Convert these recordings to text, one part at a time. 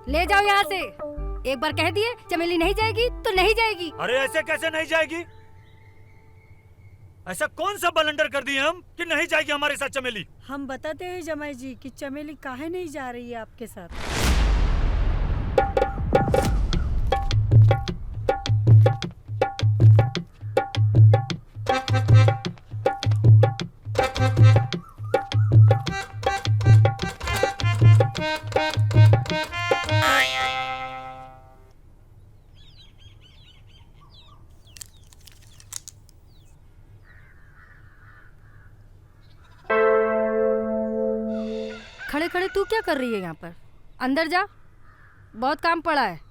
ले जाओ यहाँ से। एक बार कह दिए चमेली नहीं जाएगी तो नहीं जाएगी। अरे ऐसे कैसे नहीं जाएगी? ऐसा कौन सा बलंडर कर दिए हम कि नहीं जाएगी हमारे साथ चमेली? हम बताते हैं जमाई जी कि चमेली काहे नहीं जा रही है आपके साथ। खड़े खड़े तू क्या कर रही है यहाँ पर? अंदर जा, बहुत काम पड़ा है।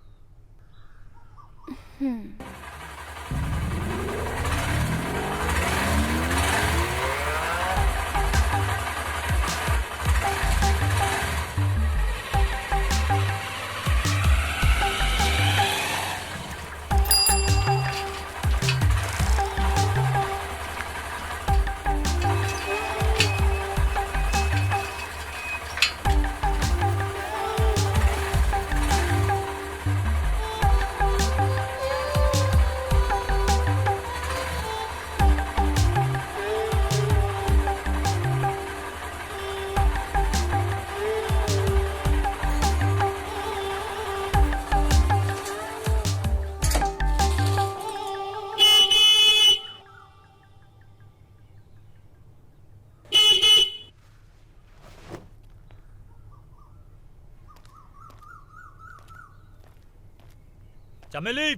चमेली,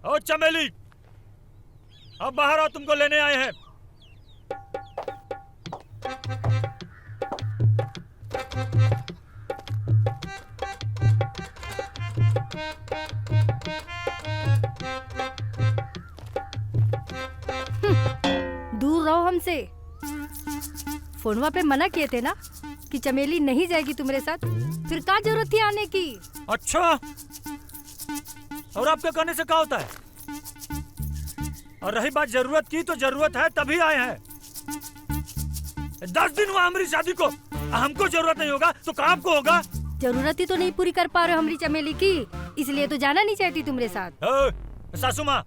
ओ चमेली, अब बाहर आओ, तुमको लेने आए हैं। दूर रहो हमसे। फोनवा पे मना किए थे ना कि चमेली नहीं जाएगी तुम्हारे साथ, फिर क्या जरूरत थी आने की? अच्छा, और आपके कहने से क्या होता है? और रही बात जरूरत की, तो जरूरत है तभी आए हैं। 10 दिन हुआ हमारी शादी को, हमको जरूरत नहीं होगा तो कहाँ आपको होगा? जरूरत ही तो नहीं पूरी कर पा रहे हो हमारी चमेली की, इसलिए तो जाना नहीं चाहती तुम्हारे साथ। सासू माँ,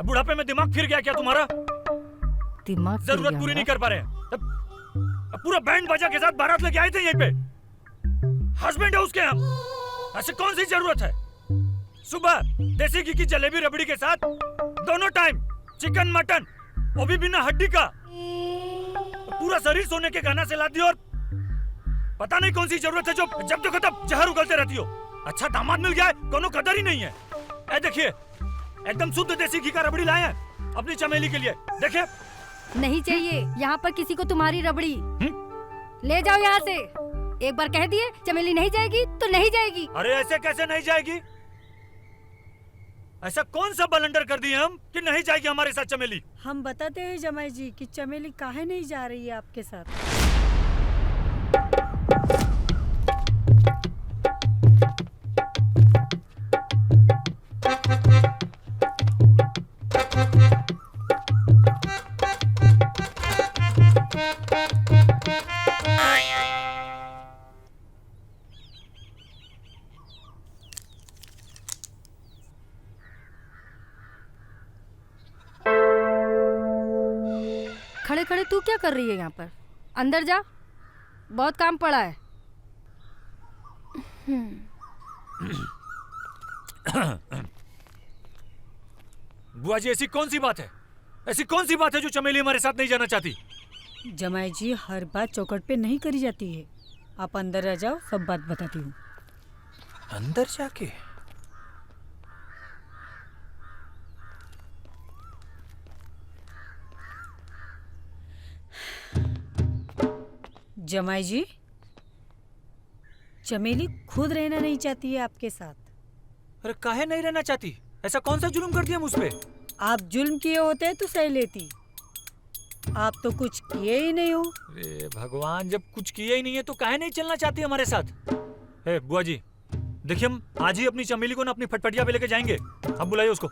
बुढ़ापे में दिमाग फिर गया क्या तुम्हारा? दिमाग जरूरत पूरी नहीं कर पा रहे हैं। पूरा बैंड बाजा के साथ बारात लेके आए थे यहीं पे। हस्बैंड है उसके हम, ऐसे कौन सी जरूरत है? सुबह देसी घी की जलेबी रबड़ी के साथ दोनों टाइम चिकन मटन, वो भी बिना हड्डी का। पूरा शरीर सोने के गहना से लाती हो, और पता नहीं कौन सी जरूरत है जो जब देखो तब जहर उगलते रहती हो। अच्छा दामाद मिल गया है, कोनो कदर ही नहीं है। ऐ देखिए, एकदम शुद्ध देसी घी का रबड़ी लाए हैं अपनी चमेली के लिए। देखिए, नहीं चाहिए यहाँ पर किसी को तुम्हारी रबड़ी। ले जाओ यहाँ से। एक बार कह दिए चमेली नहीं जाएगी तो नहीं जाएगी। अरे ऐसे कैसे नहीं जाएगी? ऐसा कौन सा बलंडर कर दिए हम कि नहीं जाएगी हमारे साथ चमेली? हम बताते हैं जमाई जी कि चमेली काहे नहीं जा रही है आपके साथ। खड़े खड़े तू क्या कर रही है यहाँ पर? अंदर जा, बहुत काम पड़ा है। बुआ जी, ऐसी कौन सी बात है? ऐसी कौन सी बात है जो चमेली हमारे साथ नहीं जाना चाहती? जमाई जी, हर बात चौखट पे नहीं करी जाती है। आप अंदर आ जाओ, सब बात बताती हूँ। अंदर जाके? जमाई जी, चमेली खुद रहना नहीं चाहती है आपके साथ। अरे काहे नहीं रहना चाहती? ऐसा कौन सा जुल्म कर दिया मुझ पे? आप जुल्म किए होते तो सही लेती। आप तो कुछ किए ही नहीं हो। अरे भगवान, जब कुछ किए ही नहीं है तो काहे नहीं चलना चाहती हमारे साथ? ए बुआ जी, देखिए हम आज ही अपनी चमेली को ना अपनी फटफटिया पे लेके जाएंगे। अब बुलाइए उसको।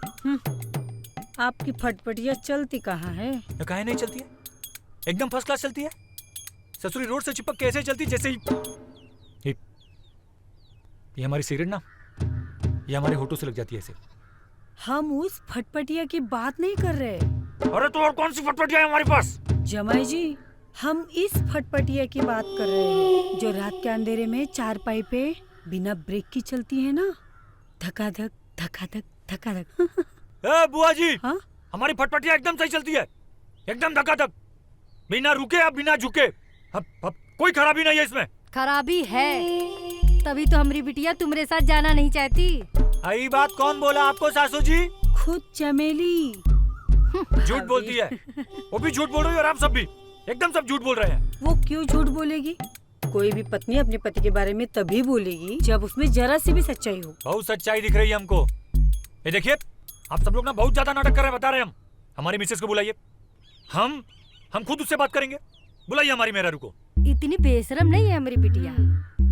आपकी फटफटिया चलती कहाँ है? काहे नहीं चलती है? एकदम फर्स्ट क्लास चलती है। ससुरी रोड से चिपक कैसे चलती, जैसे ही ये हमारी सिगरेट ना, ये हमारे होठों से लग जाती है ऐसे। हम उस फटफटिया की बात नहीं कर रहे। अरे तो और कौन सी फटफटिया है हमारे पास? जमाई जी, हम इस फटफटिया की बात कर रहे हैं जो रात के अंधेरे में चारपाई पे बिना ब्रेक की चलती है ना, धकाधक धकाधक धकाधक। ए बुआ जी, हाँ? हमारी फटफटिया एकदम सही चलती है, एकदम धकाधक, बिना रुके या बिना झुके। अब कोई खराबी नहीं है इसमें। खराबी है, तभी तो हमारी बिटिया तुम्हारे साथ जाना नहीं चाहती। आई बात कौन बोला आपको सासू जी? खुद चमेली। झूठ बोलती है, वो भी झूठ बोल रही है और आप सब भी एकदम सब झूठ बोल रहे हैं। वो क्यों झूठ बोलेगी? कोई भी पत्नी अपने पति के बारे में तभी बोलेगी जब उसमें जरा सी भी सच्चाई हो। बहुत सच्चाई दिख रही है हमको। ये देखिए, आप सब लोग ना बहुत ज्यादा नाटक कर रहे हैं, बता रहे हैं हम। हमारी मिसेस को बुलाइए, हम खुद उससे बात करेंगे। बुलाइए हमारी मेहरारू को। इतनी बेशरम नहीं है हमारी बिटिया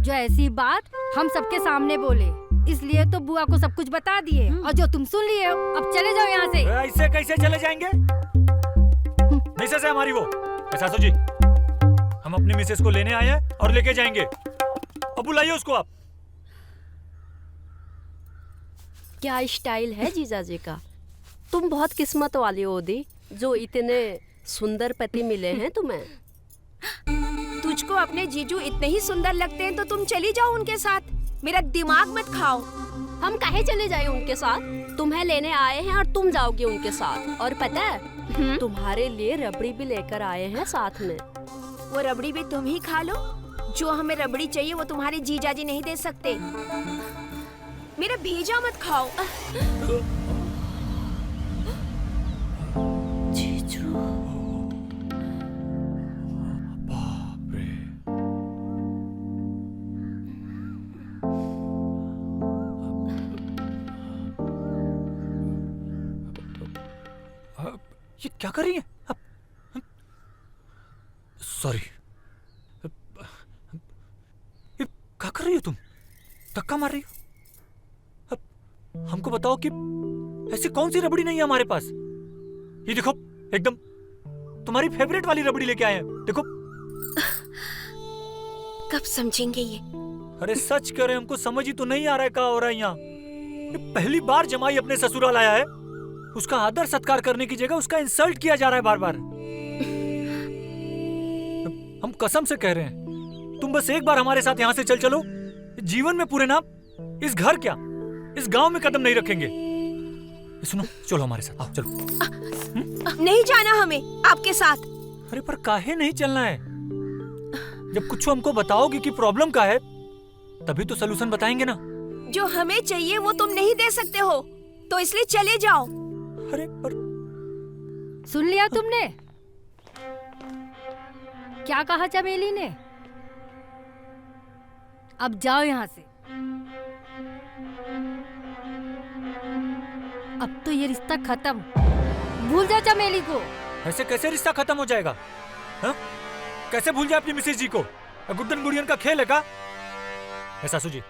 जो ऐसी बात हम सबके सामने बोले, इसलिए तो बुआ को सब कुछ बता दिए और जो तुम सुन लिए हो। अब चले जाओ यहाँ से। ऐसे कैसे चले जाएंगे? मिसेस है हमारी वो। सासू जी, हम अपनी मिसेस को लेने आए हैं और लेके जाएंगे। अब बुलाइए उसको आप। क्या स्टाइल है जीजाजी का। तुम बहुत किस्मत वाली हो दी, जो इतने सुंदर पति मिले हैं तुम्हें। तुझको अपने जीजू इतने ही सुंदर लगते हैं तो तुम चली जाओ उनके साथ, मेरा दिमाग मत खाओ। हम काहे चले जाए उनके साथ? तुम्हें लेने आए हैं और तुम जाओगे उनके साथ। और पता है, तुम्हारे लिए रबड़ी भी लेकर आए हैं साथ में। वो रबड़ी भी तुम ही खा लो। जो हमें रबड़ी चाहिए वो तुम्हारे जीजाजी नहीं दे सकते। मेरा भेजा मत खाओ। जीजू, बाप रे। ये क्या कर रही है? सॉरी, ये क्या कर रही हो तुम? धक्का मार रही हो? अब हमको बताओ कि ऐसी कौन सी रबड़ी नहीं है हमारे पास? ये देखो, एकदम तुम्हारी फेवरेट वाली रबड़ी लेके आए हैं। देखो। कब समझेंगे ये? अरे सच करे, हमको समझ ही तो नहीं आ रहा है क्या हो रहा है यहाँ। ये पहली बार जमाई अपने ससुराल आया है, उसका आदर सत्कार करने की जगह उसका इंसल्ट किया जा रहा है बार बार। हम कसम से कह रहे हैं, तुम बस एक बार हमारे साथ यहाँ से चल चलो, जीवन में पूरे ना इस घर क्या इस गांव में कदम नहीं रखेंगे। सुनो, चलो हमारे साथ, आओ चलो। नहीं जाना हमें आपके साथ। अरे पर काहे नहीं चलना है? जब कुछ हमको बताओगे कि प्रॉब्लम का है, तभी तो सलूशन बताएंगे ना। जो हमें चाहिए वो तुम नहीं दे सकते हो, तो इसलिए चले जाओ। अरे पर सुन लिया तुमने क्या कहा चमेली ने? अब जाओ यहाँ से। अब तो ये रिश्ता खत्म, भूल जा चमेली को। ऐसे कैसे रिश्ता खत्म हो जाएगा? हा? कैसे भूल जाए अपनी मिसेज जी को? गुड्डन गुड़ियन का खेल है का? सासू जी,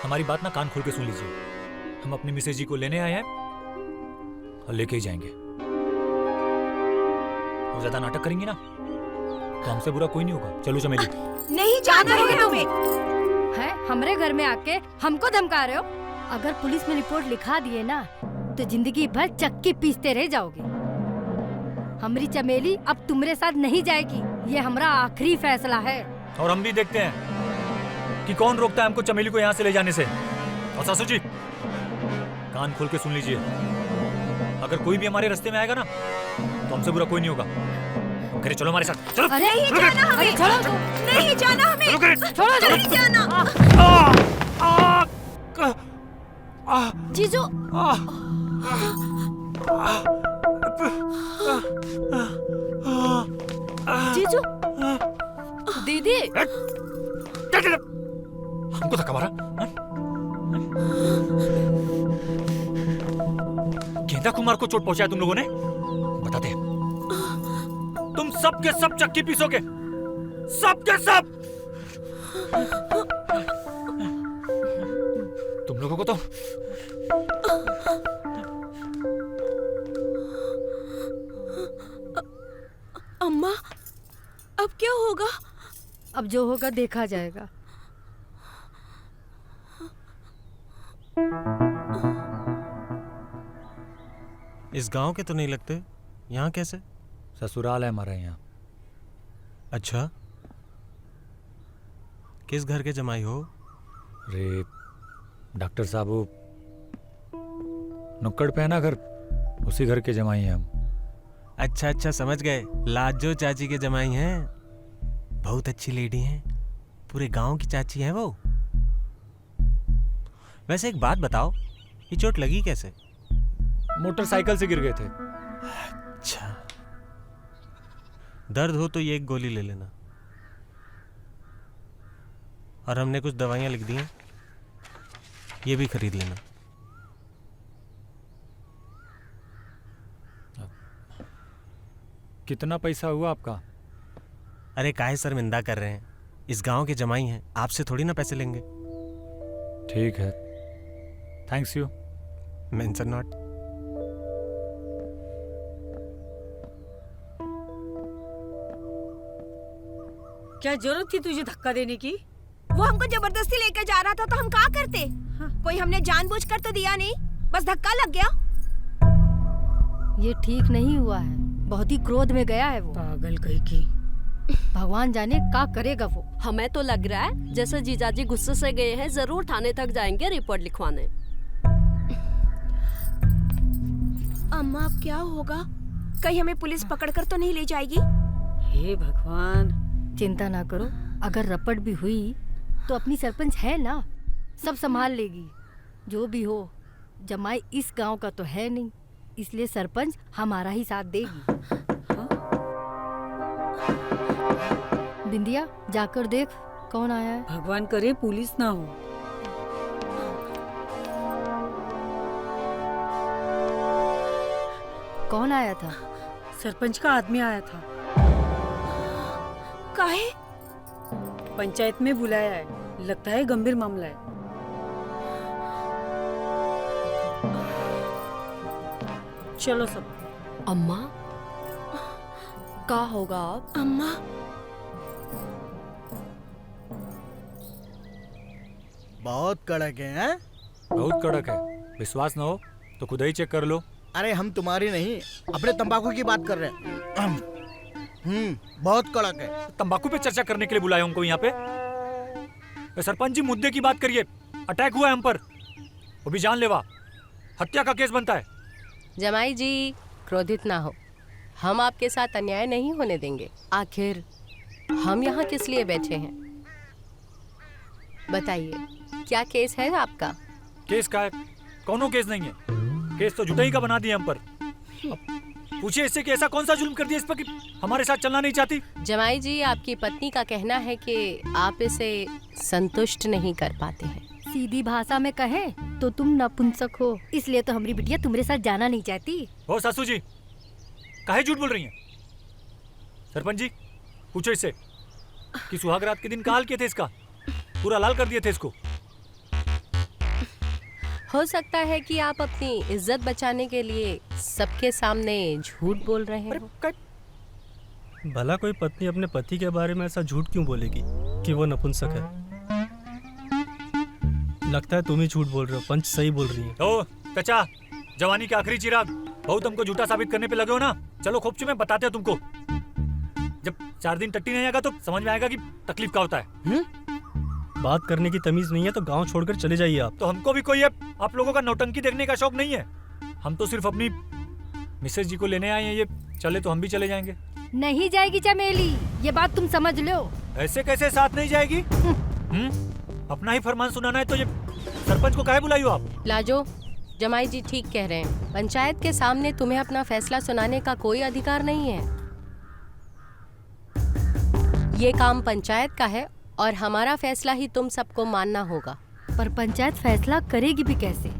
हमारी बात ना कान खोल के सुन लीजिए। हम अपनी मिसेज जी को लेने आए हैं और लेके ही जाएंगे। और ज्यादा नाटक करेंगे ना तो हमसे बुरा कोई नहीं होगा। चलो चमेली। नहीं जाना है हमें। है हमरे घर में आके हमको धमका रहे हो? अगर पुलिस में रिपोर्ट लिखा दिए ना तो जिंदगी भर चक्की पीसते रह जाओगे। हमारी चमेली अब तुम्हारे साथ नहीं जाएगी, ये हमारा आखिरी फैसला है। और हम भी देखते हैं कि कौन रोकता है हमको चमेली को यहाँ से ले जाने से। और सासू जी, कान खोल के सुन लीजिए, अगर कोई भी हमारे रास्ते में आएगा ना तो हमसे बुरा कोई नहीं होगा। करे चलो हमारे साथ, चलो। अरे नहीं जाना हमें। नहीं जाना हमें। छोड़ो, नहीं जाना। जीजू, जीजू, दीदी। हमको धक्का मारा? गेंदा कुमार को चोट पहुंचाया तुम लोगों ने? बताते हैं। तुम सब के सब चक्की पीसोगे, सब के सब। तुम लोगों को तो अम्मा, अब क्या होगा? अब जो होगा देखा जाएगा। इस गांव के तो नहीं लगते, यहाँ कैसे? ससुराल है हमारा यहाँ। अच्छा, किस घर के जमाई हो? अरे डॉक्टर साहब वो नुक्कड़ पे है ना घर, उसी घर के जमाई हैं हम। अच्छा अच्छा, समझ गए, लाजो चाची के जमाई हैं। बहुत अच्छी लेडी हैं, पूरे गांव की चाची हैं वो। वैसे एक बात बताओ, ये चोट लगी कैसे? मोटरसाइकिल से गिर गए थे। अच्छा, दर्द हो तो ये एक गोली ले लेना, और हमने कुछ दवाइयां लिख दी हैं, ये भी खरीद लेना। कितना पैसा हुआ आपका? अरे काहे शर्मिंदा कर रहे हैं, इस गांव के जमाई हैं, आपसे थोड़ी ना पैसे लेंगे। ठीक है, थैंक्स यू। Mention not. क्या जरूरत थी तुझे धक्का देने की? वो हमको जबरदस्ती लेकर जा रहा था तो हम क्या करते? कोई हमने जानबूझकर तो दिया नहीं, बस धक्का लग गया। ये ठीक नहीं हुआ है, बहुत ही क्रोध में गया है वो। पागल कहीं की। भगवान जाने क्या करेगा वो। हमें तो लग रहा है जैसे जीजाजी गुस्से से गए हैं, जरूर थाने तक जाएंगे रिपोर्ट लिखवाने। अम्मा अब क्या होगा? कहीं हमें पुलिस पकड़कर तो नहीं ले जाएगी? हे भगवान। चिंता ना करो, अगर रपट भी हुई तो अपनी सरपंच है ना, सब संभाल लेगी। जो भी हो, जमाई इस गांव का तो है नहीं, इसलिए सरपंच हमारा ही साथ देगी। बिंदिया, जाकर देख कौन आया है। भगवान करे पुलिस ना हो। कौन आया था? सरपंच का आदमी आया था, काहे? पंचायत में बुलाया है, लगता है गंभीर मामला है। चलो सब। अम्मा, क्या होगा अब? अम्मा, बहुत कड़क है, हैं? बहुत कड़क है, विश्वास ना हो तो खुद ही चेक कर लो। अरे हम तुम्हारी नहीं, अपने तंबाकू की बात कर रहे हैं। बहुत कड़क है। तंबाकू पे चर्चा करने के लिए बुलाया हमको यहाँ पे? सरपंच जी, मुद्दे की बात करिए। अटैक हुआ है हम पर, वो भी जानलेवा, हत्या का केस बनता है। जमाई जी, क्रोधित ना हो, हम आपके साथ अन्याय नहीं होने देंगे। आखिर हम यहाँ किस लिए बैठे हैं? बताइए, क्या केस है आपका? केस का है? कौनो केस नहीं है, केस तो जुटाई का बना दिया हम पर। पूछिए इससे कि ऐसा कौन सा जुल्म कर दिया इस पर कि हमारे साथ चलना नहीं चाहती। जमाई जी, आपकी पत्नी का कहना है कि आप इसे संतुष्ट नहीं कर पाते हैं। सीधी भाषा में कहें तो तुम नपुंसक हो, इसलिए तो हमारी बिटिया तुम्हारे साथ जाना नहीं चाहती। हो सासू जी, काहे झूठ बोल रही हैं? सरपंच जी, पूछो इससे कि सुहाग रात के दिन काल किए थे इसका, पूरा लाल कर दिए थे इसको। हो सकता है कि आप अपनी इज्जत बचाने के लिए सबके सामने झूठ बोल रहे हो। भला कोई पत्नी अपने पति के बारे में ऐसा झूठ क्यों बोलेगी कि वो नपुंसक है? लगता है तुम ही झूठ बोल रहे हो, पंच सही बोल रही है। ओ चाचा, जवानी के आखिरी चिराग, बहुत हमको झूठा साबित करने पे लगे हो ना। चलो खोपचे में बताते हो तुमको, जब 4 दिन टट्टी नहीं आएगा तो समझ में आएगा कि तकलीफ क्या होता है। बात करने की तमीज नहीं है तो गांव छोड़कर चले जाइए आप। तो हमको भी कोई आप लोगों का नौटंकी देखने का शौक नहीं है। हम तो सिर्फ अपनी मिसेज जी को लेने आए हैं, ये चले तो हम भी चले जाएंगे। नहीं जाएगी चमेली, ये बात तुम समझ लो। ऐसे कैसे साथ नहीं जाएगी? अपना ही फरमान सुनाना है तो ये सरपंच को काहे बुलाई हो आप? लाजो, जमाई जी ठीक कह रहे हैं, पंचायत के सामने तुम्हें अपना फैसला सुनाने का कोई अधिकार नहीं है। ये काम पंचायत का है और हमारा फैसला ही तुम सबको मानना होगा। पर पंचायत फैसला करेगी भी कैसे?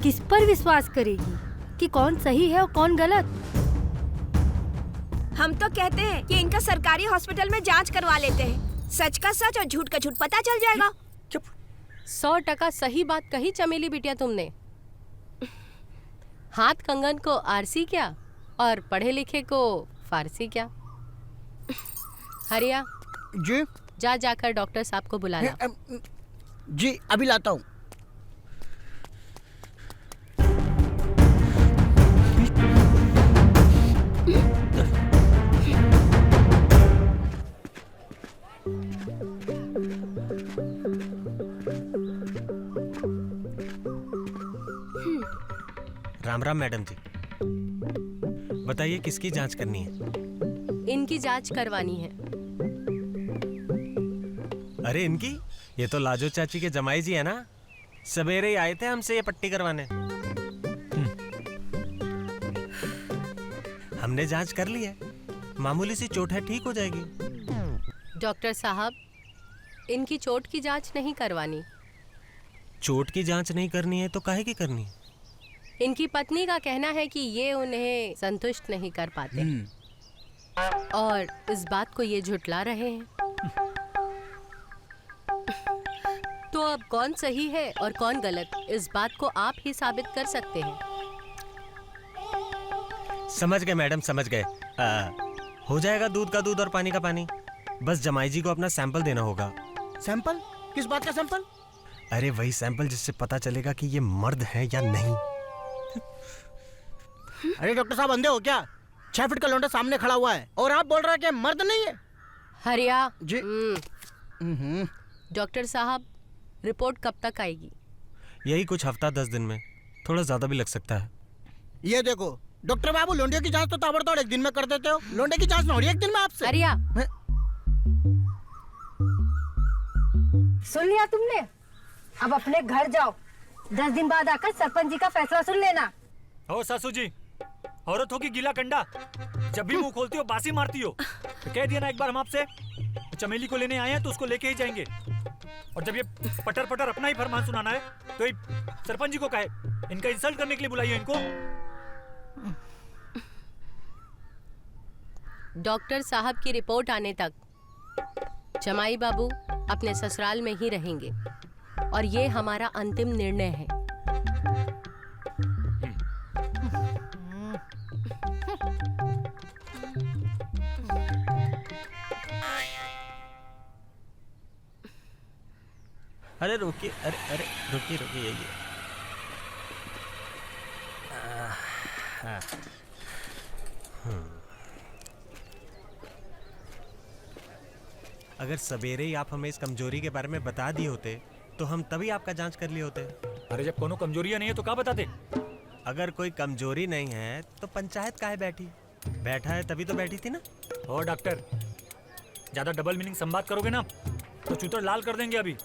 किस पर विश्वास करेगी कि कौन सही है और कौन गलत? हम तो कहते हैं कि इनका सरकारी हॉस्पिटल में जांच करवा लेते हैं, सच का सच और झूठ का झूठ पता चल जाएगा। 100% सही बात कही चमेली बिटिया तुमने। हाथ कंगन को आरसी क्या और पढ़े लिखे को फारसी क्या। हरिया जी जा जाकर डॉक्टर साहब को बुला ला। जी अभी लाता हूँ। राम राम मैडम जी, बताइए किसकी जांच करनी है? इनकी जांच करवानी है। अरे इनकी? ये तो लाजो चाची के जमाई जी है ना, सवेरे ही आए थे हमसे ये पट्टी करवाने। हमने जांच कर ली है, मामूली सी चोट है, ठीक हो जाएगी। डॉक्टर साहब, इनकी चोट की जांच नहीं करवानी। चोट की जांच नहीं करनी है तो काहे की करनी है? इनकी पत्नी का कहना है कि ये उन्हें संतुष्ट नहीं कर पाते और इस बात को ये झुठला रहे हैं। तो अब कौन सही है और कौन गलत, इस बात को आप ही साबित कर सकते हैं। समझ गए मैडम, समझ गए। हो जाएगा दूध का दूध और पानी का पानी। बस जमाई जी को अपना सैंपल देना होगा। सैंपल? किस बात का सैंपल? अरे वही सैंपल जिससे पता चलेगा कि ये मर्द है या नहीं। अरे डॉक्टर साहब अंधे हो क्या? 6 फीट का लौंडा सामने खड़ा हुआ है और आप बोल रहे हैं कि मर्द नहीं है? हरिया जी। डॉक्टर साहब, रिपोर्ट कब तक आएगी? यही कुछ हफ्ता 10 दिन में, थोड़ा ज्यादा भी लग सकता है। ये देखो डॉक्टर बाबू, लोंडियों की जांच तो ताबड़तोड़ एक दिन में कर देते हो, लोंडे की जांच ना हो रही एक दिन में आपसे। हरिया, सुन लिया तुमने? अब अपने घर जाओ, 10 दिन बाद आकर सरपंच जी का फैसला सुन लेना। ओ सासू जी, औरत हो की गीला कंडा, जब भी मुंह खोलती हो बासी मारती हो। तो कह दिया ना एक बार हम आपसे, चमेली को लेने आए हैं तो उसको लेके ही जाएंगे। और जब ये पटर पटर अपना ही फरमान सुनाना है तो ये सरपंच जी को कहे, इनका इंसल्ट करने के लिए बुलाइए इनको। डॉक्टर साहब की रिपोर्ट आने तक जमाई बाबू अपने ससुराल में ही रहेंगे और ये हमारा अंतिम निर्णय है। अरे रुकिए, अरे रुकिए रुकिए, ये अगर सवेरे ही आप हमें इस कमजोरी के बारे में बता दिए होते तो हम तभी आपका जांच कर लिए होते। अरे जब कोनो कमजोरियां नहीं है तो क्या बताते? अगर कोई कमजोरी नहीं है तो पंचायत काहे बैठी? बैठा है तभी तो बैठी थी ना। ओ डॉक्टर, ज्यादा डबल मीनिंग संवाद करोगे ना तो चूतर लाल कर देंगे अभी।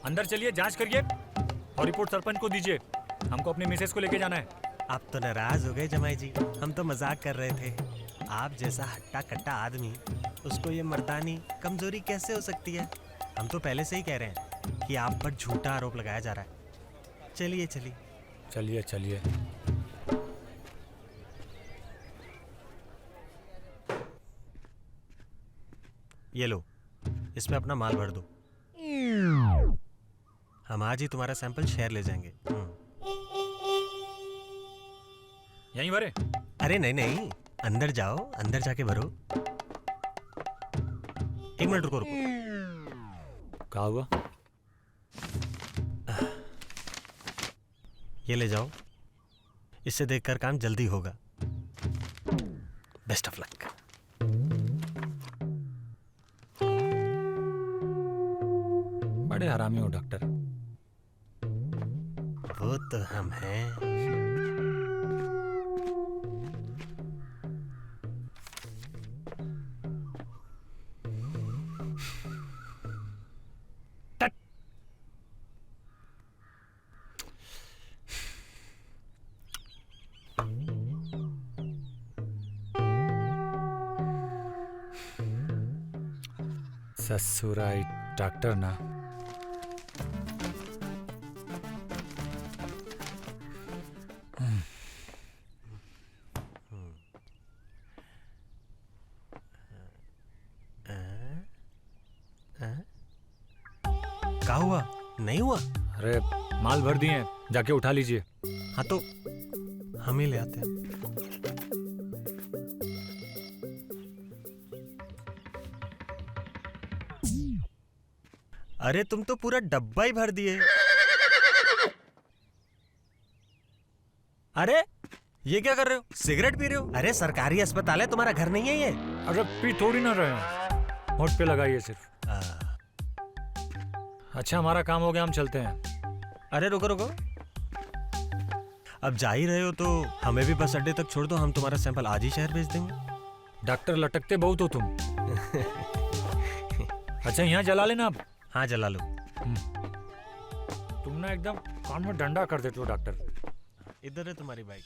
अंदर चलिए, जांच करिए और रिपोर्ट सरपंच को दीजिए। हमको अपने मिसेस को लेके जाना है। आप तो नाराज हो गए जमाई जी, हम तो मजाक कर रहे थे। आप जैसा हट्टा कट्टा आदमी, उसको ये मर्दानी कमजोरी कैसे हो सकती है? हम तो पहले से ही कह रहे हैं कि आप पर झूठा आरोप लगाया जा रहा है। चलिए चलिए चलिए चलिए। ये लो, इसमें अपना माल भर दो। हम आज ही तुम्हारा सैंपल शहर ले जाएंगे। यहीं भरे? अरे नहीं नहीं, अंदर जाओ, अंदर जाके भरो। 1 मिनट रुको रुको। क्या हुआ? ये ले जाओ, इससे देखकर काम जल्दी होगा। Best of luck. बड़े हरामी हो डॉक्टर। वो तो हम हैं। ससुराई डॉक्टर ना। क्या हुआ? नहीं हुआ? अरे माल भर दिए, जाके उठा लीजिए। हाँ तो हम ही ले आते हैं। अरे तुम तो पूरा डब्बा ही भर दिए। अरे ये क्या कर रहे हो? सिगरेट पी रहे हो? अरे सरकारी अस्पताल है, तुम्हारा घर नहीं है ये। अरे पी थोड़ी ना रहे हैं, होठ पे लगाइए सिर्फ। अच्छा हमारा काम हो गया, हम चलते हैं। अरे रुको रुको, अब जा ही रहे हो तो हमें भी बस अड्डे तक छोड़ दो, हम तुम्हारा सैंपल आज ही शहर भेज देंगे। डॉक्टर लटकते बहुत हो तुम। अच्छा यहाँ जला लेना अब। हाँ जला लो। तुम ना एकदम कान में डंडा कर देते हो डॉक्टर। इधर है तुम्हारी बाइक।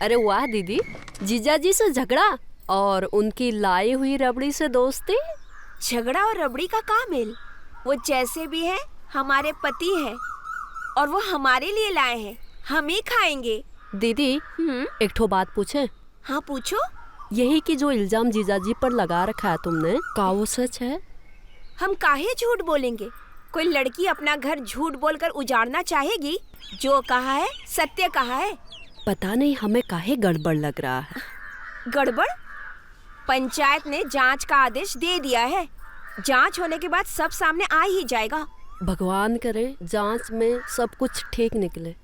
अरे वाह दीदी, जीजाजी से झगड़ा और उनकी लाई हुई रबड़ी से दोस्ती। झगड़ा और रबड़ी का क्या मेल? वो जैसे भी है हमारे पति हैं और वो हमारे लिए लाए हैं, हम ही खाएंगे। दीदी एक ठो बात पूछे? हाँ पूछो। यही कि जो इल्जाम जीजाजी पर लगा रखा है तुमने, का वो सच है? हम काहे झूठ बोलेंगे? कोई लड़की अपना घर झूठ बोलकर उजाड़ना चाहेगी? जो कहा है सत्य कहा है। पता नहीं हमें काहे गड़बड़ लग रहा है। गड़बड़? पंचायत ने जांच का आदेश दे दिया है, जांच होने के बाद सब सामने आ ही जाएगा। भगवान करे जांच में सब कुछ ठीक निकले।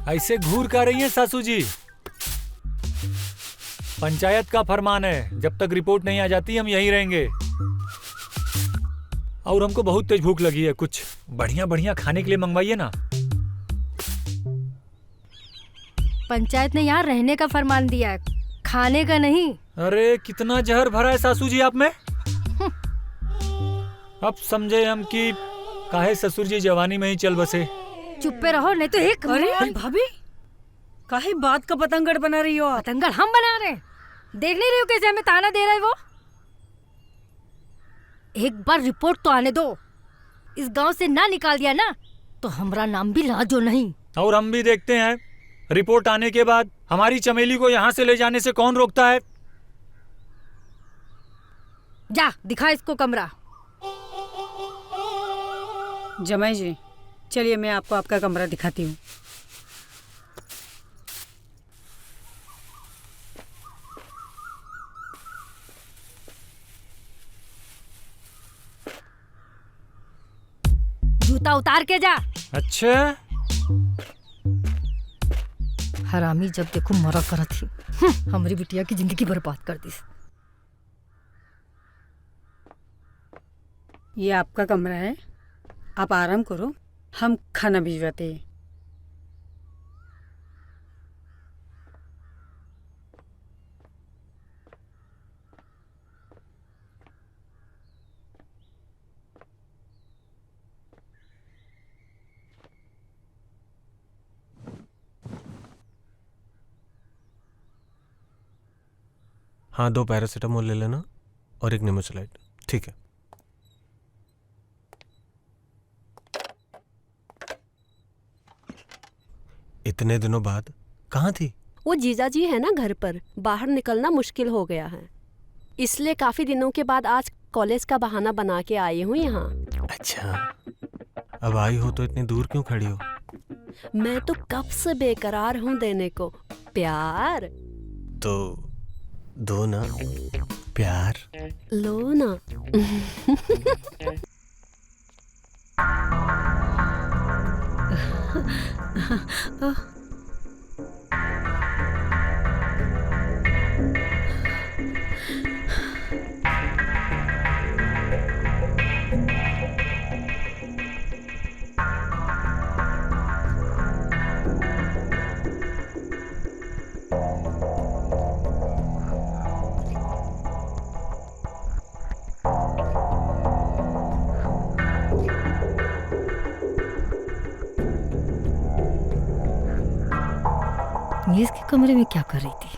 ऐसे घूर कर रही हैं सासू जी? पंचायत का फरमान है, जब तक रिपोर्ट नहीं आ जाती हम यहीं रहेंगे। और हमको बहुत तेज भूख लगी है, कुछ बढ़िया बढ़िया खाने के लिए मंगवाइए ना। पंचायत ने यहाँ रहने का फरमान दिया है, खाने का नहीं। अरे कितना जहर भरा है सासू जी आप में। अब समझे हम कि काहे ससुर जी जवानी में ही चल बसे। चुप पे रहो नहीं तो एक। अरे भाभी, काहे बात का पतंगड़ बना रही हो आप? पतंगड़ हम बना रहे हैं, देख नहीं रही हो कैसे हमें ताना दे रहा है वो। एक बार रिपोर्ट तो आने दो। इस गांव से ना निकाल दिया ना तो हमारा नाम भी लाजो नहीं। और हम भी देखते हैं रिपोर्ट आने के बाद हमारी चमेली को यहाँ से ले जाने से कौन रोकता है। जा दिखा इसको कमरा। जमाई जी चलिए मैं आपको आपका कमरा दिखाती हूँ। जूता उतार के जा। अच्छा हरामी जब देखो मरा करा थी। हमारी बिटिया की जिंदगी बर्बाद कर दी। ये आपका कमरा है, आप आराम करो, हम खाना भिजवाते हैं। हाँ 2 पैरासीटामोल ले लेना और 1 नेमोसिलाइड। ठीक है। इतने दिनों बाद कहाँ थी? वो जीजाजी है ना घर पर, बाहर निकलना मुश्किल हो गया है, इसलिए काफी दिनों के बाद आज कॉलेज का बहाना बना के आई हूँ यहाँ। अच्छा, अब आई हो तो इतनी दूर क्यों खड़ी हो? मैं तो कब से बेकरार हूँ देने को प्यार। तो दो ना प्यार। लो ना। ये इसके कमरे में क्या कर रही थी?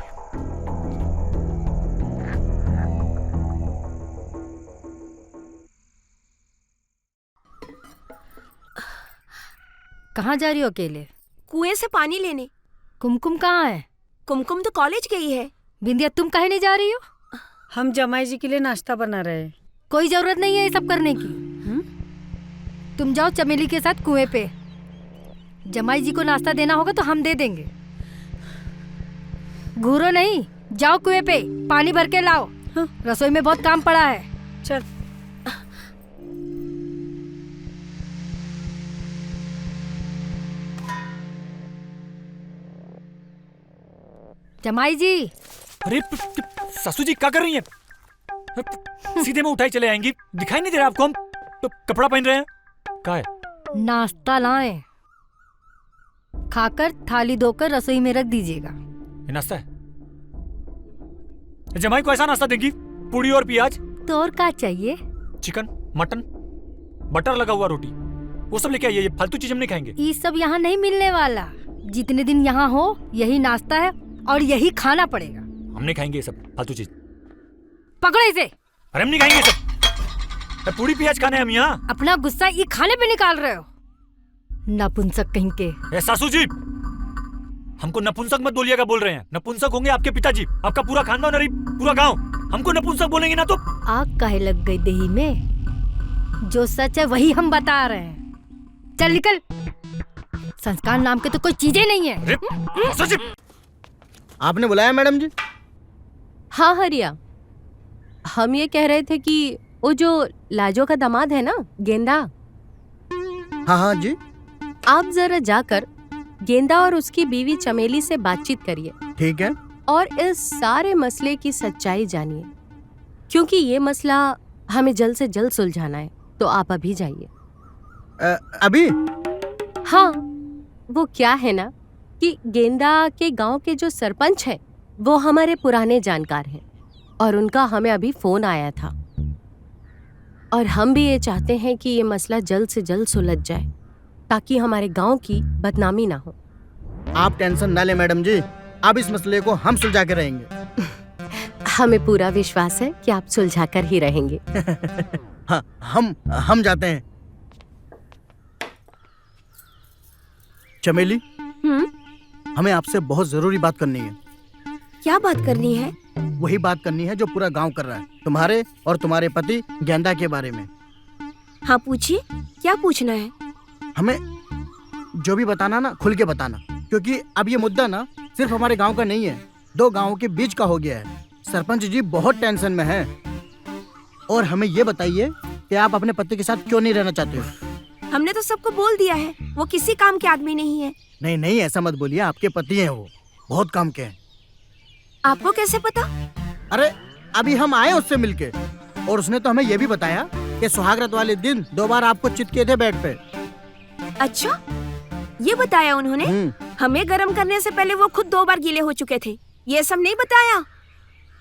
कहाँ जा रही हो अकेले? कुएं से पानी लेने। कुमकुम कहाँ है? कुमकुम तो कॉलेज गई है। बिंदिया तुम काहे नहीं जा रही हो? हम जमाई जी के लिए नाश्ता बना रहे हैं। कोई जरूरत नहीं है ये सब करने की। तुम जाओ चमेली के साथ कुएं पे। जमाई जी को नाश्ता देना होगा तो हम दे देंगे। घूरो नहीं, जाओ कुएं पे पानी भर के लाओ। हाँ। रसोई में बहुत काम पड़ा है। चल। जमाई जी। अरे सासू जी क्या कर रही हैं? सीधे में उठाई चले आएंगी, दिखाई नहीं दे रहा आपको? हम तो कपड़ा पहन रहे हैं। क्या है? नाश्ता लाएं, खाकर थाली धोकर रसोई में रख दीजिएगा। ये नाश्ता है? जमाई को ऐसा नाश्ता देंगी? पूड़ी और प्याज? तो और क्या चाहिए? चिकन, मटन, बटर लगा हुआ रोटी, वो सब लेके आइए। ये फालतू चीज हम नहीं खाएंगे। ये सब यहाँ नहीं मिलने वाला। जितने दिन यहाँ हो यही नाश्ता है और यही खाना पड़ेगा। हम नहीं खाएंगे ये सब फालतू चीज। पकड़ो इसे। अरे हम नहीं खाएंगे ये सब। पूड़ी प्याज खाने हम यहाँ। अपना गुस्सा ये खाने पे निकाल रहे हो, नपुंसक कहीं के। ए सासू जी, हमको नपुंसक मत बोलिएगा। बोल रहे हैं नपुंसक होंगे आपके पिताजी, आपका पूरा खानदान और पूरा गांव। हमको नपुंसक बोलेंगे ना तो आग काहे लग गई देही में? जो सच है वही हम बता रहे हैं। चल निकल। संस्कार नाम के तो कोई चीजें नहीं है। आपने बुलाया मैडम जी? हाँ हरिया, हम ये कह रहे थे कि वो जो लाजो का दामाद है ना, गेंदा। हाँ हाँ जी। आप जरा जाकर गेंदा और उसकी बीवी चमेली से बातचीत करिए। ठीक है। और इस सारे मसले की सच्चाई जानिए, क्योंकि ये मसला हमें जल्द से जल्द सुलझाना है। तो आप अभी जाइए। अभी? हाँ, वो क्या है ना कि गेंदा के गांव के जो सरपंच हैं, वो हमारे पुराने जानकार हैं और उनका हमें अभी फोन आया था। और हम भी ये चाहते हैं कि ये मसला जल्द से जल्द सुलझ जाए, ताकि हमारे गांव की बदनामी ना हो। आप टेंशन ना ले मैडम जी, अब इस मसले को हम सुलझा के रहेंगे। हमें पूरा विश्वास है कि आप सुलझा कर ही रहेंगे। हाँ, हम जाते हैं। चमेली, हमें आपसे बहुत जरूरी बात करनी है। क्या बात करनी है? वही बात करनी है जो पूरा गांव कर रहा है, तुम्हारे और तुम्हारे पति गेंदा के बारे में। हाँ पूछिए, क्या पूछना है? हमें जो भी बताना ना खुल के बताना, क्योंकि अब ये मुद्दा ना सिर्फ हमारे गांव का नहीं है, 2 गांवों के बीच का हो गया है। सरपंच जी बहुत टेंशन में हैं। और हमें ये बताइए कि आप अपने पति के साथ क्यों नहीं रहना चाहते हो? हमने तो सबको बोल दिया है, वो किसी काम के आदमी नहीं है। नहीं नहीं, ऐसा मत बोलिए, आपके पति हैं, वो बहुत काम के हैं। आपको कैसे पता? अरे अभी हम आए उससे मिलके, और उसने तो हमें ये भी बताया कि सुहागरात वाले दिन 2 बार आपको चित किए थे बेड पे। अच्छा, ये बताया उन्होंने? हमें गर्म करने से पहले वो खुद 2 बार गीले हो चुके थे, ये सब नहीं बताया?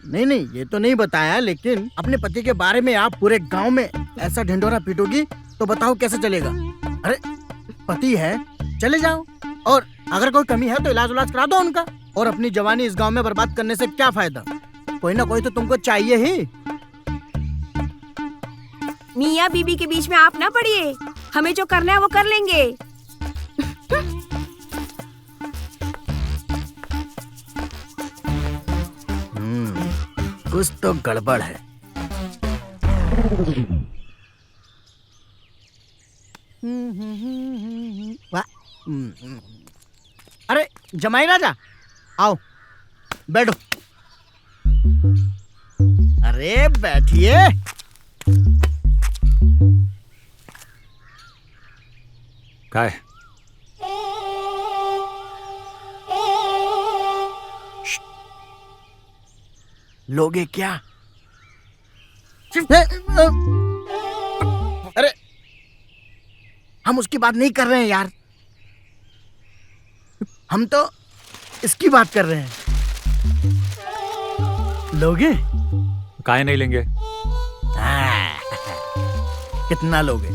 नहीं नहीं, ये तो नहीं बताया, लेकिन अपने पति के बारे में आप पूरे गांव में ऐसा ढिंढोरा पीटोगी तो बताओ कैसे चलेगा? अरे पति है, चले जाओ, और अगर कोई कमी है तो इलाज करा दो उनका। और अपनी जवानी इस गांव में बर्बाद करने से क्या फायदा? कोई ना कोई तो तुमको चाहिए ही। मियाँ बीबी के बीच में आप ना पड़िए, हमें जो करना है वो कर लेंगे। कुछ तो गड़बड़ है। अरे जमाई राजा, आओ बैठो। अरे बैठिए। क्या है? लोगे क्या? अरे हम उसकी बात नहीं कर रहे हैं यार, हम तो इसकी बात कर रहे हैं। लोगे? काहे नहीं लेंगे? कितना लोगे?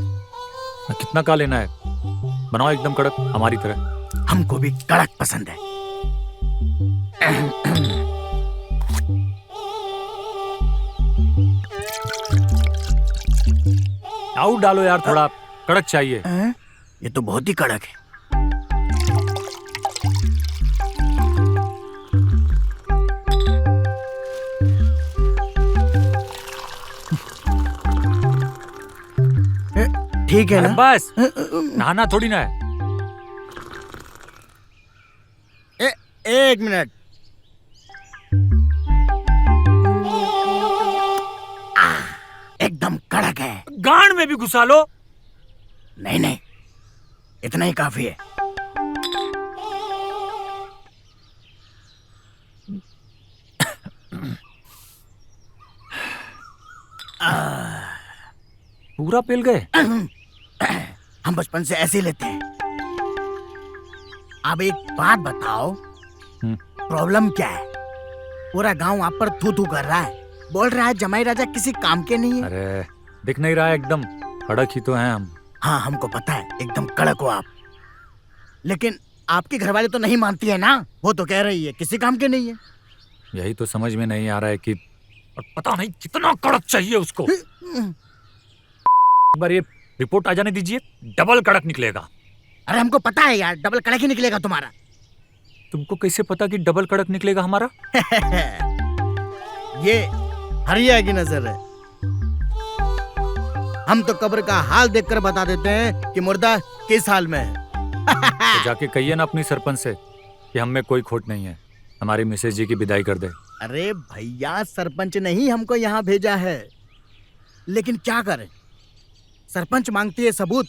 कितना का लेना है? बनाओ एकदम कड़क, हमारी तरह। हमको भी कड़क पसंद है। आउट डालो यार, थोड़ा कड़क चाहिए। ये तो बहुत ही कड़क है। ठीक है ना? बस नहाना थोड़ी ना है। एक मिनट। एकदम कड़क है। गांड में भी घुसा लो। नहीं नहीं, इतना ही काफी है। पूरा पिल गए। हम बचपन से ऐसे ही लेते हैं। अब एक बात बताओ, प्रॉब्लम क्या है? पूरा गांव आप पर थू थू कर रहा है, बोल रहा है जमाई राजा किसी काम के नहीं है। अरे दिख नहीं रहा है, एकदम कड़क ही तो हैं हम। हाँ हमको पता है, एकदम कड़क हो आप। लेकिन आपकी घरवाली तो नहीं मानती है ना, वो तो कह रही है किसी काम के नहीं है। यही तो समझ में नहीं आ रहा है कि और पता नहीं कितना कड़क चाहिए उसको। एक बार ये रिपोर्ट आ जाने दीजिए, डबल कड़क निकलेगा। अरे हमको पता है यार, डबल कड़क ही निकलेगा तुम्हारा। तुमको कैसे पता कि डबल कड़क निकलेगा हमारा? ये हरिया की नजर है। हम तो कब्र का हाल देखकर बता देते हैं कि मुर्दा किस हाल में है। तो जाके कहिए ना अपनी सरपंच से कि हम में कोई खोट नहीं है, हमारी मिसेज जी की विदाई कर दे। अरे भैया, सरपंच ने ही हमको यहाँ भेजा है, लेकिन क्या करें, सरपंच मांगती है सबूत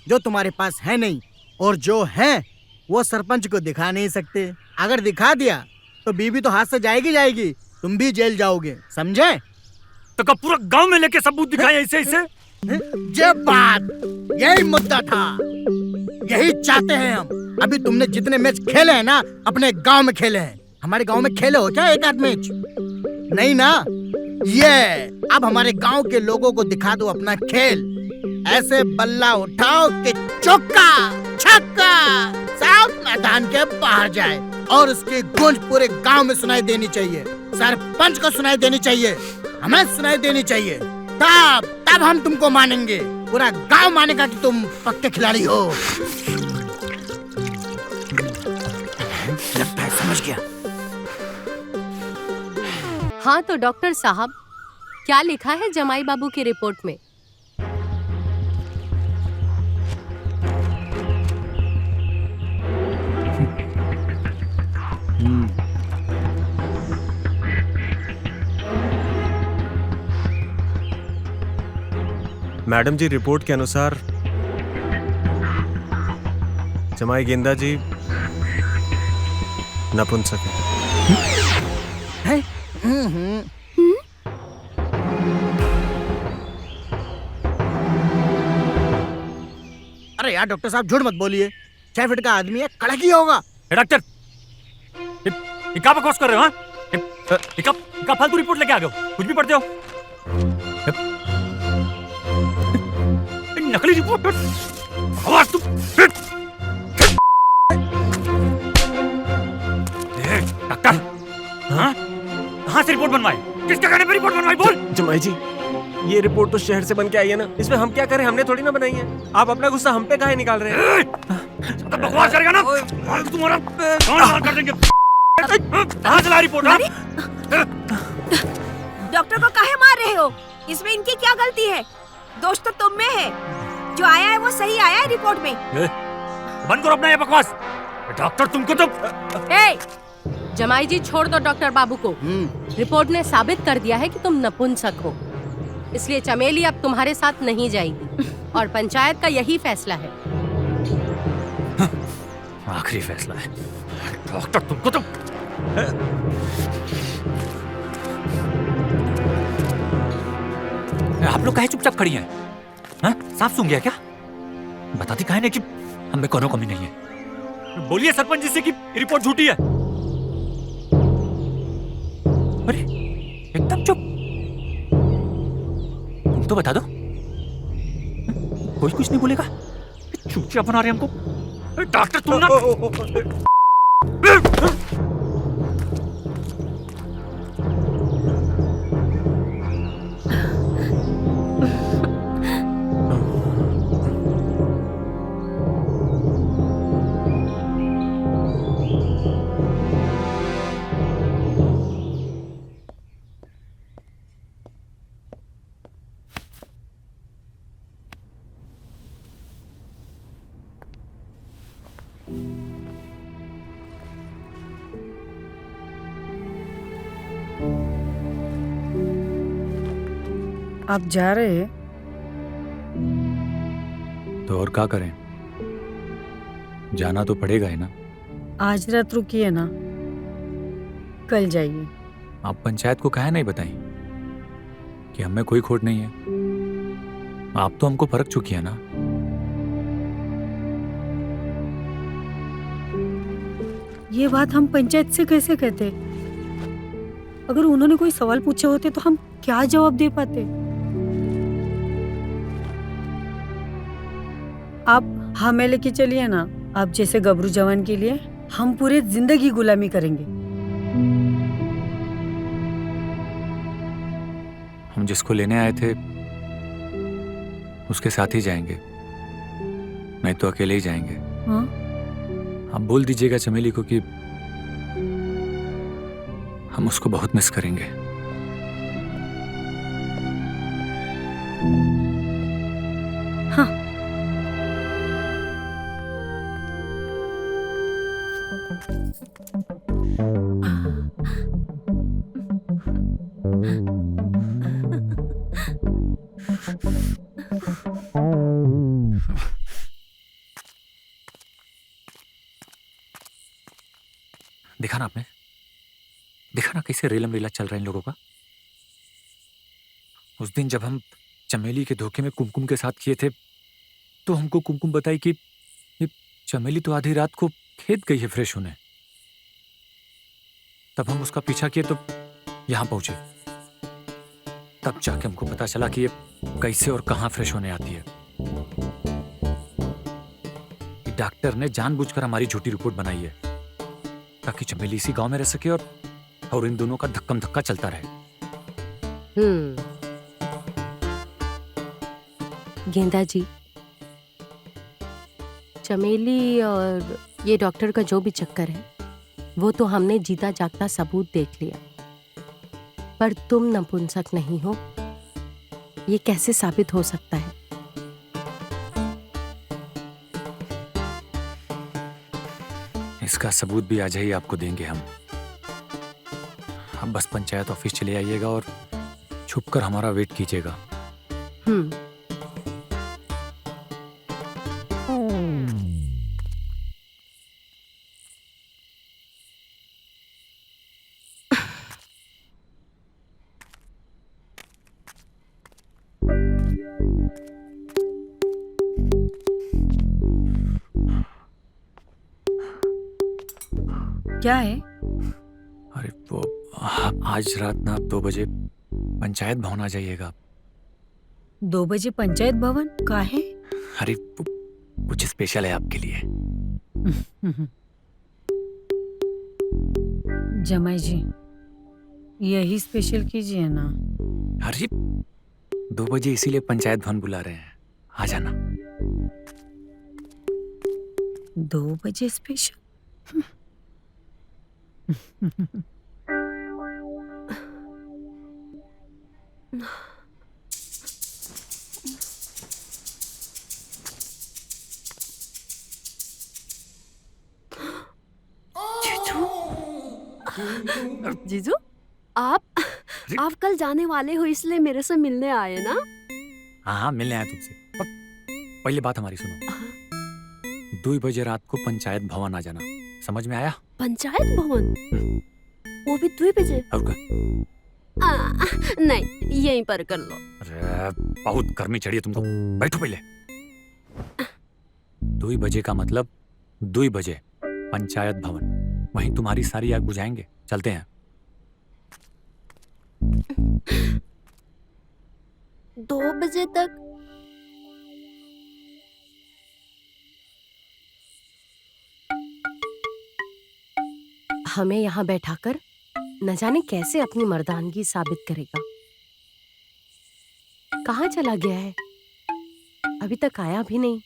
जो तुम्हारे पास है नहीं, और जो है वो सरपंच को दिखा नहीं सकते। अगर दिखा दिया तो बीवी तो हाथ से जाएगी जाएगी, तुम भी जेल जाओगे, समझे? तो कब पूरा गांव में लेके सबूत दिखाए ऐसे ऐसे? जब बात यही मुद्दा था, यही चाहते हैं हम। अभी तुमने जितने मैच खेले हैं ना, अपने गांव में खेले हैं। हमारे गांव में खेले हो क्या एक आध मैच? नहीं ना। ये अब हमारे गांव के लोगों को दिखा दो अपना खेल। ऐसे बल्ला उठाओ कि चौका छक्का सब मैदान के बाहर जाए, और उसकी गूंज पूरे गांव में सुनाई देनी चाहिए। सरपंच को सुनाई देनी चाहिए, हमें सुनाई देनी चाहिए। तब हम तुमको मानेंगे, पूरा गांव मानेगा कि तुम पक्के खिलाड़ी हो। लगता है समझ गया। हाँ तो डॉक्टर साहब, क्या लिखा है जमाई बाबू की रिपोर्ट में? मैडम जी, रिपोर्ट के अनुसार जमाई गेंदा जी नपुंसक है। अरे यार डॉक्टर साहब, झूठ मत बोलिए। 6 फीट का आदमी है, कड़क ही होगा। डॉक्टर, ये क्या बकवास कर रहे हो? ये क्या फालतू रिपोर्ट लेके आ गए हो? कुछ भी पढ़ते हो? नकली रिपोर्ट। आवाज तुम। डॉक्टर, हाँ? कहाँ से रिपोर्ट बनवाई? किसके कहने पे रिपोर्ट बनवाई? बोल। जमाई जी, ये रिपोर्ट तो शहर से बन के आई है ना, इसमें हम क्या करें? हमने थोड़ी ना बनाई है। आप अपना गुस्सा हम पे काहे निकाल रहे हैं? बकवास करेगा ना, तुम्हारा कान कर देंगे। कहाँ चला रिपोर्ट? डॉक्टर को काहे मार रहे हो? इसमें इनकी क्या गलती है? दोष तो तुम में है। जो आया है वो सही आया है रिपोर्ट में। बंद करो अपना ये बकवास। डॉक्टर तुमको तो जमाई जी छोड़ दो डॉक्टर बाबू को। रिपोर्ट ने साबित कर दिया है कि तुम नपुंसक हो, इसलिए चमेली अब तुम्हारे साथ नहीं जाएगी, और पंचायत का यही फैसला है। आखिरी फैसला है। डॉक्टर तुमको तो आप लोग काहे चुपचाप खड़ी हैं? हाँ? साफ सूंघ गया क्या? बताती काहे नहीं कि हमें कोनो कमी नहीं है? बोलिए सरपंच जी से कि रिपोर्ट झूठी है। अरे एकदम चुप। तुम तो बता दो। कोई कुछ नहीं बोलेगा? चुपचाप बना रहे हमको। डॉक्टर तुम ना आप जा रहे हैं? तो और क्या करें, जाना तो पड़ेगा ही ना। आज रात रुकिए ना, कल जाइए। आप पंचायत को काहे नहीं बताई कि हमें कोई खोट नहीं है? आप तो हमको परख चुकी है ना। ये बात हम पंचायत से कैसे कहते? अगर उन्होंने कोई सवाल पूछे होते तो हम क्या जवाब दे पाते? आप हमें लेके चलिए ना। आप जैसे गबरू जवान के लिए हम पूरे जिंदगी गुलामी करेंगे। हम जिसको लेने आए थे उसके साथ ही जाएंगे, नहीं तो अकेले ही जाएंगे। हाँ? आप बोल दीजिएगा चमेली को कि हम उसको बहुत मिस करेंगे। हाँ। देखा ना आपने, देखा ना कैसे रेलम रेला चल रहा है इन लोगों का। उस दिन जब हम चमेली के धोखे में कुमकुम के साथ किए थे तो हमको कुमकुम बताई कि ये चमेली तो आधी रात को खेत गई है फ्रेश होने। तब हम उसका पीछा किए तो यहां पहुंचे, तब जाके हमको पता चला कि ये कैसे और कहां फ्रेश होने आती है। कि डॉक्टर ने जानबूझकर हमारी झूठी रिपोर्ट बनाई है ताकि चमेली इसी गांव में रह सके और इन दोनों का धक्कम धक्का चलता रहे। गेंदा जी, चमेली और ये डॉक्टर का जो भी चक्कर है वो तो हमने जीता जागता सबूत देख लिया, पर तुम नपुंसक नहीं हो ये कैसे साबित हो सकता है? इसका सबूत भी आज ही आपको देंगे हम। बस पंचायत ऑफिस चले आइएगा और छुपकर हमारा वेट कीजिएगा। क्या है? अरे वो आज रात ना 2 बजे पंचायत भवन आ जाइएगा। 2 बजे पंचायत भवन का है? अरे कुछ स्पेशल है आपके लिए। जमाई जी, यही स्पेशल कीजिए ना। अरे 2 बजे इसीलिए पंचायत भवन बुला रहे हैं, आ जाना। 2 बजे स्पेशल? जीजू, आप कल जाने वाले हो इसलिए मेरे से मिलने आए ना? हाँ, मिलने आया तुमसे। पर पहले बात हमारी सुनो। 2 बजे रात को पंचायत भवन आ जाना, समझ में आया? पंचायत भवन? वो भी 2 बजे? और क्या? नहीं, यहीं पर कर लो। अरे बहुत गर्मी चढ़ी है तुमको, बैठो पहले। 2 बजे का मतलब 2 बजे पंचायत भवन, वहीं तुम्हारी सारी आग बुझाएंगे। चलते हैं। 2 बजे तक? हमें यहाँ बैठाकर न जाने कैसे अपनी मर्दानगी साबित करेगा। कहाँ चला गया है? अभी तक आया भी नहीं।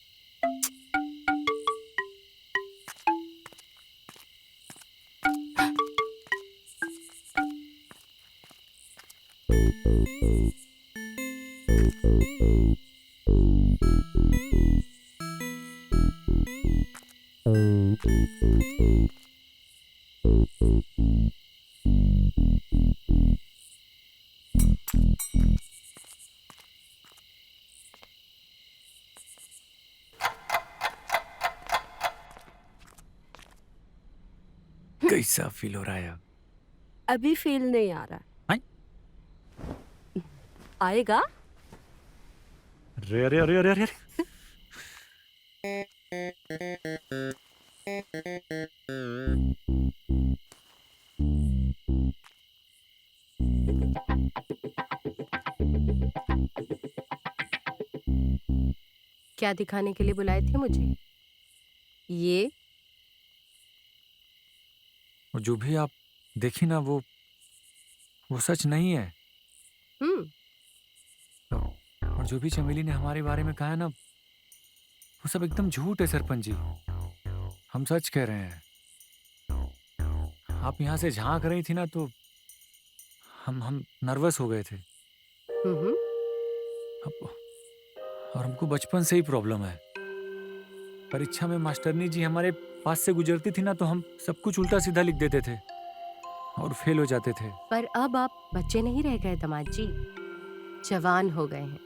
कैसा फील हो रहा है अब? अभी फील नहीं आ रहा। आएगा। अरे अरे अरे अरे अरे क्या दिखाने के लिए बुलाए थे मुझे? ये और जो भी आप देखी ना वो सच नहीं है। और जो भी चमेली ने हमारे बारे में कहा है ना वो सब एकदम झूठ है सरपंच जी। हम सच कह रहे हैं। आप यहाँ से झांक रही थी ना तो हम नर्वस हो गए थे। और हमको बचपन से ही प्रॉब्लम है। परीक्षा में मास्टरनी जी हमारे पास से गुजरती थी ना तो हम सब कुछ उल्टा सीधा लिख देते थे और फेल हो जाते थे। पर अब आप बच्चे नहीं रह गए दामाद जी, जवान हो गए हैं।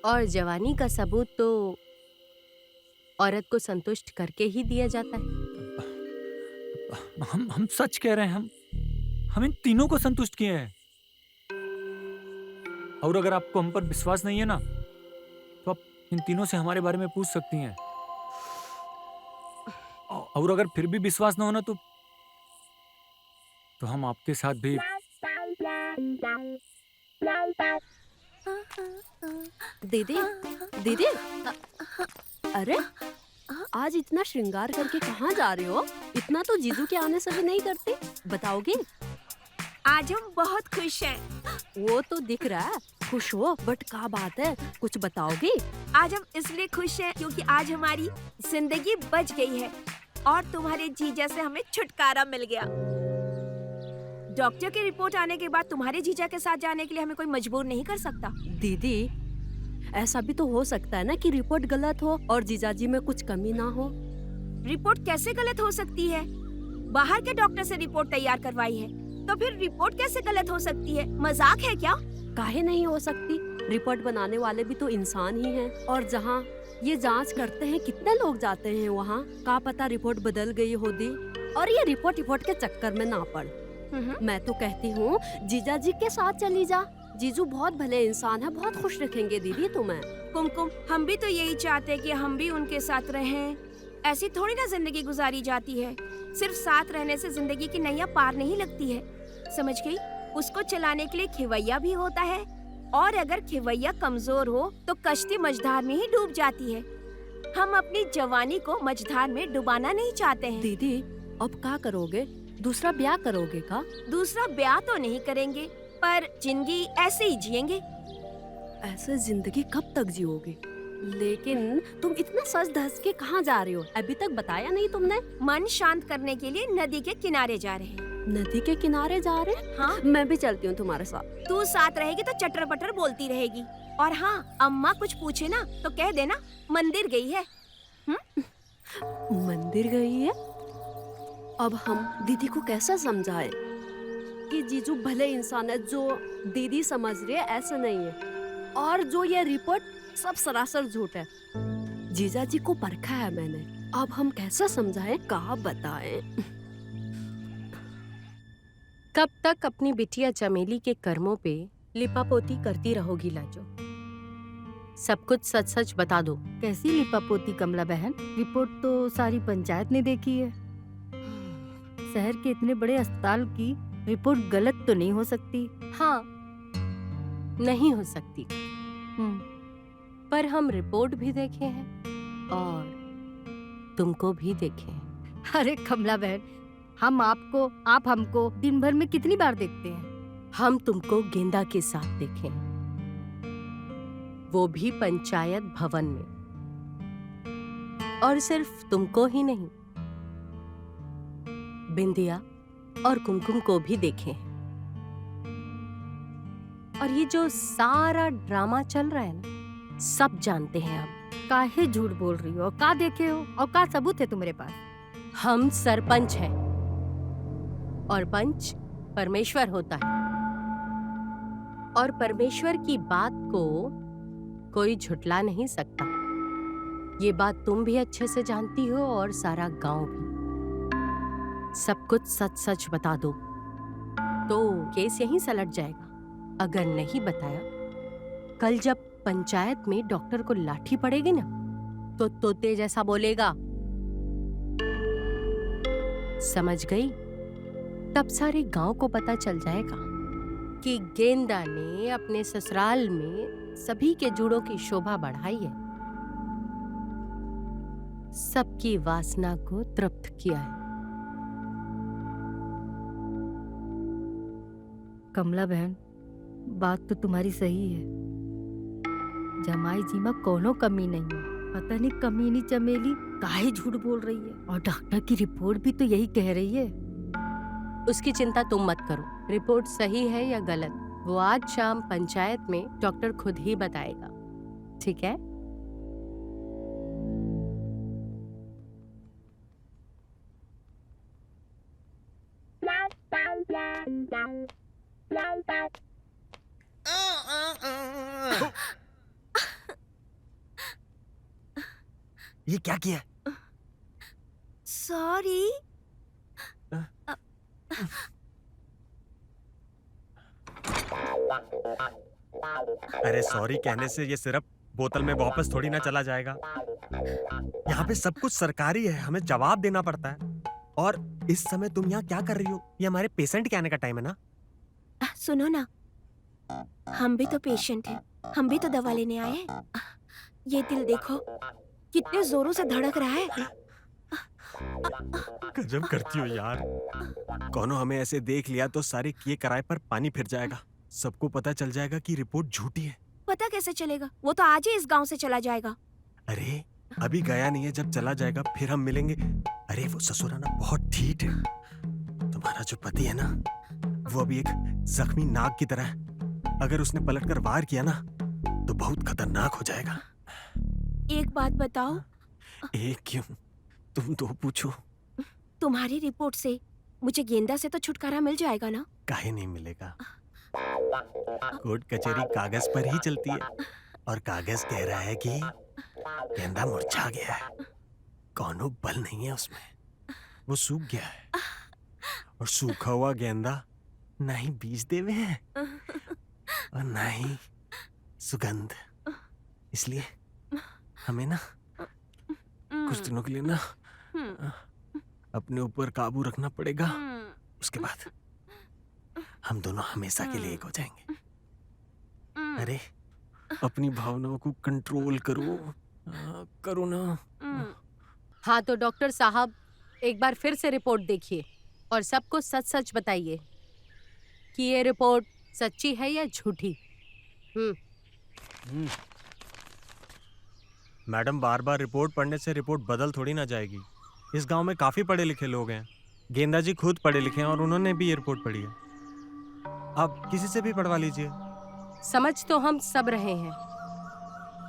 और जवानी का सबूत तो औरत को संतुष्ट करके ही दिया जाता है। हम सच कह रहे हैं। हम इन तीनों को संतुष्ट किए हैं। और अगर आपको हम पर विश्वास नहीं है ना तो आप इन तीनों से हमारे बारे में पूछ सकती हैं। और अगर फिर भी विश्वास ना हो ना तो हम आपके साथ भी। दीदी, दीदी, अरे आज इतना श्रृंगार करके कहाँ जा रहे हो? इतना तो जीजू के आने से भी नहीं करती। बताओगी? आज हम बहुत खुश हैं। वो तो दिख रहा है खुश हो, बट क्या बात है, कुछ बताओगी? आज हम इसलिए खुश हैं क्योंकि आज हमारी जिंदगी बच गई है और तुम्हारे जीजा से हमें छुटकारा मिल गया। डॉक्टर की रिपोर्ट आने के बाद तुम्हारे जीजा के साथ जाने के लिए हमें कोई मजबूर नहीं कर सकता। दीदी, ऐसा भी तो हो सकता है ना कि रिपोर्ट गलत हो और जीजाजी में कुछ कमी ना हो। रिपोर्ट कैसे गलत हो सकती है? बाहर के डॉक्टर से रिपोर्ट तैयार करवाई है तो फिर रिपोर्ट कैसे गलत हो सकती है? मजाक है क्या? काहे नहीं हो सकती? रिपोर्ट बनाने वाले भी तो इंसान ही हैं। और जहाँ ये जांच करते हैं कितने लोग जाते हैं वहाँ, का पता रिपोर्ट बदल गई हो दी और ये रिपोर्ट के चक्कर में ना पड़। मैं तो कहती हूँ जीजा जी के साथ चली जा। जीजू बहुत भले इंसान है, बहुत खुश रखेंगे दीदी तुम्हें। कुमकुम, हम भी तो यही चाहते हैं कि हम भी उनके साथ रहें। ऐसी थोड़ी ना जिंदगी गुजारी जाती है। सिर्फ साथ रहने से जिंदगी की नैया पार नहीं लगती है, समझ गई? उसको चलाने के लिए खिवैया भी होता है और अगर खिवैया कमजोर हो तो कश्ती मझधार में ही डूब जाती है। हम अपनी जवानी को मझधार में डुबाना नहीं चाहते हैं। दीदी, अब क्या करोगे? दूसरा ब्याह करोगे का? दूसरा ब्याह तो नहीं करेंगे पर जिंदगी ऐसे ही जिएंगे। ऐसे जिंदगी कब तक जियोगे? लेकिन तुम इतना सज धस के कहाँ जा रहे हो? अभी तक बताया नहीं तुमने। मन शांत करने के लिए नदी के किनारे जा रहे हैं। नदी के किनारे जा रहे हैं? हाँ, मैं भी चलती हूँ तुम्हारे साथ। तू साथ रहेगी तो चटर पटर बोलती रहेगी। और हाँ, अम्मा कुछ पूछे ना तो कह देना मंदिर गई है। मंदिर गई है? अब हम दीदी को कैसे समझाए कि जीजू भले इंसान है, जो दीदी समझ रही है ऐसा नहीं है, और जो ये रिपोर्ट सब सरासर झूठ है। जीजा जी को परखा है मैंने। अब हम कैसे समझाएं, कहाँ बताएं? कब तक अपनी बिटिया चमेली के कर्मों पे लिपापोती करती रहोगी लाजो? सब कुछ सच सच बता दो। कैसी लिपापोती कमला बहन? रिपोर्ट तो सारी पंचायत ने देखी है। शहर के इतने बड़े अस्पताल की रिपोर्ट गलत तो नहीं हो सकती। हाँ, नहीं हो सकती। पर हम रिपोर्ट भी देखे हैं और तुमको भी देखे हैं। अरे कमला बहन, हम आपको, आप हमको दिन भर में कितनी बार देखते हैं? हम तुमको गेंदा के साथ देखे, वो भी पंचायत भवन में। और सिर्फ तुमको ही नहीं, बिंदिया और कुमकुम को भी देखे हैं। और ये जो सारा ड्रामा चल रहा है ना, सब जानते हैं हम। काहे झूठ बोल रही हो? का देखे हो और का सबूत है तुम्हारे पास? हम सरपंच हैं और पंच परमेश्वर होता है, और परमेश्वर की बात को कोई झुठला नहीं सकता। ये बात तुम भी अच्छे से जानती हो और सारा गांव भी। सब कुछ सच सच बता दो तो केस यहीं सलट जाएगा। अगर नहीं बताया, कल जब पंचायत में डॉक्टर को लाठी पड़ेगी ना तो तोते जैसा बोलेगा। समझ गई? तब सारे गांव को पता चल जाएगा कि गेंदा ने अपने ससुराल में सभी के जुड़ों की शोभा बढ़ाई है, सबकी वासना को तृप्त किया है। कमला बहन, बात तो तुम्हारी सही है। जमाई जी में कोनो कमी नहीं है। पता नहीं कमीनी चमेली काहे झूठ बोल रही है, और डॉक्टर की रिपोर्ट भी तो यही कह रही है। उसकी चिंता तुम मत करो, रिपोर्ट सही है या गलत वो आज शाम पंचायत में डॉक्टर खुद ही बताएगा, ठीक है? ये क्या किया? सॉरी। अरे सॉरी कहने से ये सिर्फ बोतल में वापस थोड़ी ना चला जाएगा। यहाँ पे सब कुछ सरकारी है, हमें जवाब देना पड़ता है। और इस समय तुम यहाँ क्या कर रही हो? ये हमारे पेशेंट के आने का टाइम है ना। सुनो ना, हम भी तो पेशेंट हैं, हम भी तो दवा लेने आए हैं। ये दिल देखो कितने जोरों से धड़क रहा है। गजब करती हो यार। कौनो हमें ऐसे देख लिया तो सारे किए कराए पर पानी फिर जाएगा। सबको पता चल जाएगा कि रिपोर्ट झूठी है। पता कैसे चलेगा? वो तो आज ही इस गांव से चला जाएगा। अरे अभी गया नहीं है, जब चला जाएगा फिर हम मिलेंगे। अरे वो ससुराना बहुत ठीक है। तुम्हारा जो पति है ना, वो अभी एक जख्मी नाग की तरह है। अगर उसने पलटकर वार किया ना तो बहुत खतरनाक हो जाएगा। एक बात बताओ। एक क्यों, तुम दो पूछो। तुम्हारी रिपोर्ट से मुझे गेंदा से तो छुटकारा मिल जाएगा ना? काहे नहीं मिलेगा? कोर्ट कचहरी कागज पर ही चलती है, और कागज कह रहा है कि गेंदा मुरझा गया है, कौनो बल नहीं है उसमें, वो सूख गया है। और सूखा हुआ गेंदा ना ही बीज देवे हैं और ना ही सुगंध। इसलिए हमें ना कुछ दिनों के लिए ना अपने ऊपर काबू रखना पड़ेगा। उसके बाद हम दोनों हमेशा के लिए एक हो जाएंगे। अरे अपनी भावनाओं को कंट्रोल करो, करो ना। हाँ तो डॉक्टर साहब एक बार फिर से रिपोर्ट देखिए और सबको सच सच बताइए कि ये रिपोर्ट सच्ची है या झूठी। मैडम, बार बार रिपोर्ट पढ़ने से रिपोर्ट बदल थोड़ी ना जाएगी। इस गांव में काफी पढ़े लिखे लोग हैं। गेंदा जी खुद पढ़े लिखे हैं और उन्होंने भी ये रिपोर्ट पढ़ी है। आप किसी से भी पढ़वा लीजिए। समझ तो हम सब रहे हैं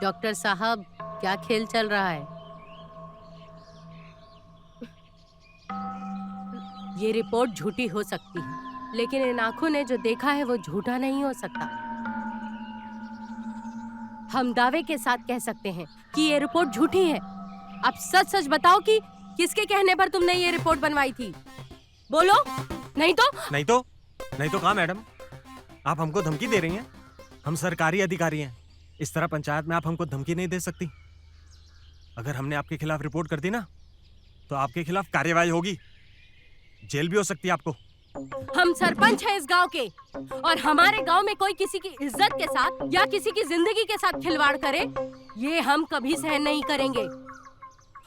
डॉक्टर साहब, क्या खेल चल रहा है। ये रिपोर्ट झूठी हो सकती है, लेकिन इन आंखों ने जो देखा है वो झूठा नहीं हो सकता। हम दावे के साथ कह सकते हैं कि ये रिपोर्ट झूठी है। अब सच सच बताओ कि किसके कहने पर तुमने ये रिपोर्ट बनवाई थी? बोलो। नहीं तो कहाँ मैडम? आप हमको धमकी दे रही हैं? हम सरकारी अधिकारी हैं। इस तरह पंचायत में आप हमको धमकी नहीं दे सकती। अगर हमने आपके खिलाफ रिपोर्ट कर दी ना तो आपके खिलाफ कार्यवाही होगी, जेल भी हो सकती है आपको। हम सरपंच हैं इस गांव के, और हमारे गांव में कोई किसी की इज्जत के साथ या किसी की जिंदगी के साथ खिलवाड़ करे, ये हम कभी सहन नहीं करेंगे,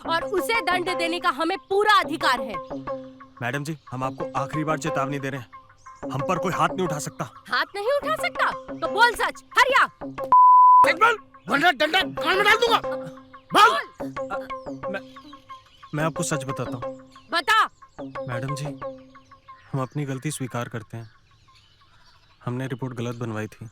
और उसे दंड देने का हमें पूरा अधिकार है। मैडम जी, हम आपको आखिरी बार चेतावनी दे रहे हैं, हम पर कोई हाथ नहीं उठा सकता। हाथ नहीं उठा सकता तो बोल सच। हरिया डंडा कान में डाल दूंगा। मैं आपको सच बताता हूँ। बता। मैडम जी, हम अपनी गलती स्वीकार करते हैं। हमने रिपोर्ट गलत बनवाई थी।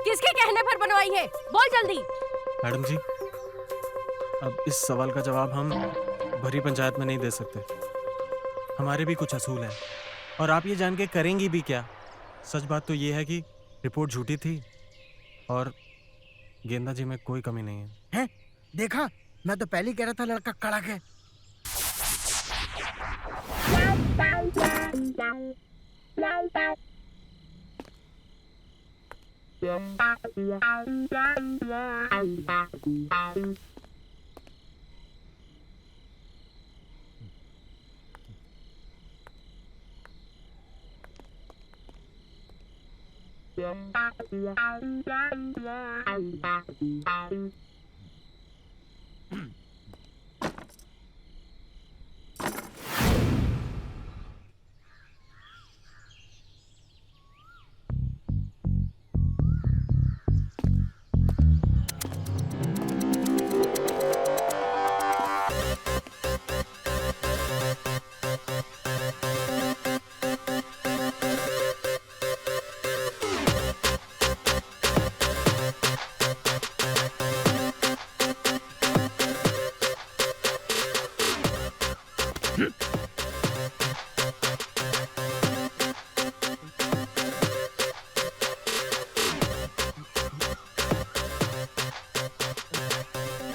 किसके कहने पर बनवाई है? बोल जल्दी। मैडम जी, अब इस सवाल का जवाब हम भरी पंचायत में नहीं दे सकते। हमारे भी कुछ असूल हैं, और आप ये जान के करेंगी भी क्या। सच बात तो ये है कि रिपोर्ट झूठी थी और गेंदा जी में कोई कमी नहीं है। हैं? देखा, मैं तो पहले ही कह रहा था लड़का कड़क है।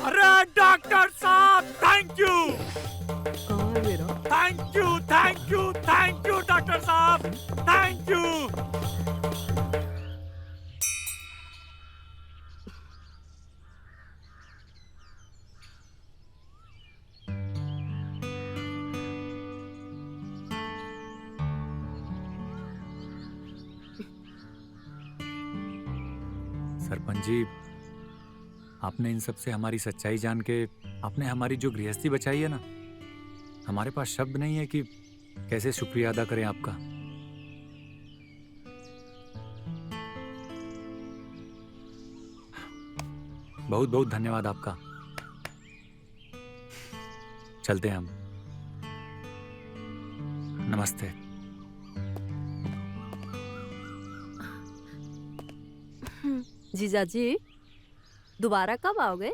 अरे डॉक्टर साहब, thank you, thank you doctor साहब, थैंक यू। सरपंच जी, आपने इन सब से हमारी सच्चाई जान के आपने हमारी जो गृहस्थी बचाई है ना, हमारे पास शब्द नहीं है कि कैसे शुक्रिया अदा करें आपका। बहुत बहुत धन्यवाद आपका। चलते हैं हम। नमस्ते। जीजा जी, दोबारा कब आओगे?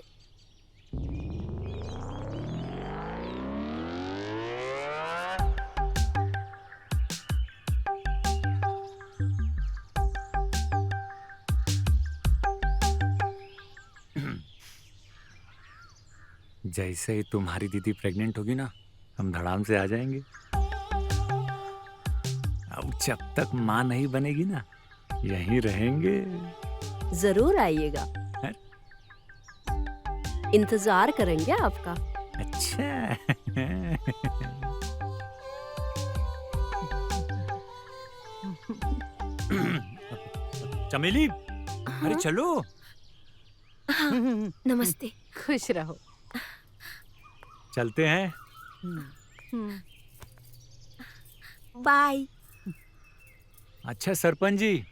जैसे ही तुम्हारी दीदी प्रेग्नेंट होगी ना, हम धड़ाम से आ जाएंगे। अब जब तक माँ नहीं बनेगी ना, यहीं रहेंगे। जरूर आइएगा, हैं? इंतजार करेंगे आपका। अच्छा। चमेली, अरे चलो। नमस्ते। खुश रहो। चलते हैं। बाय। अच्छा सरपंच जी,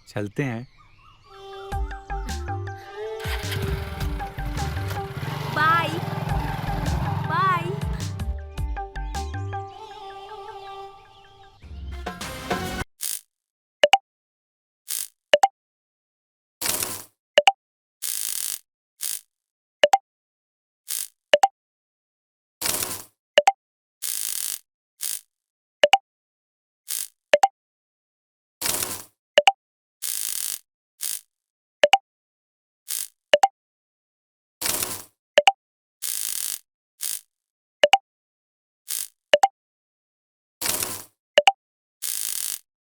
चलते हैं।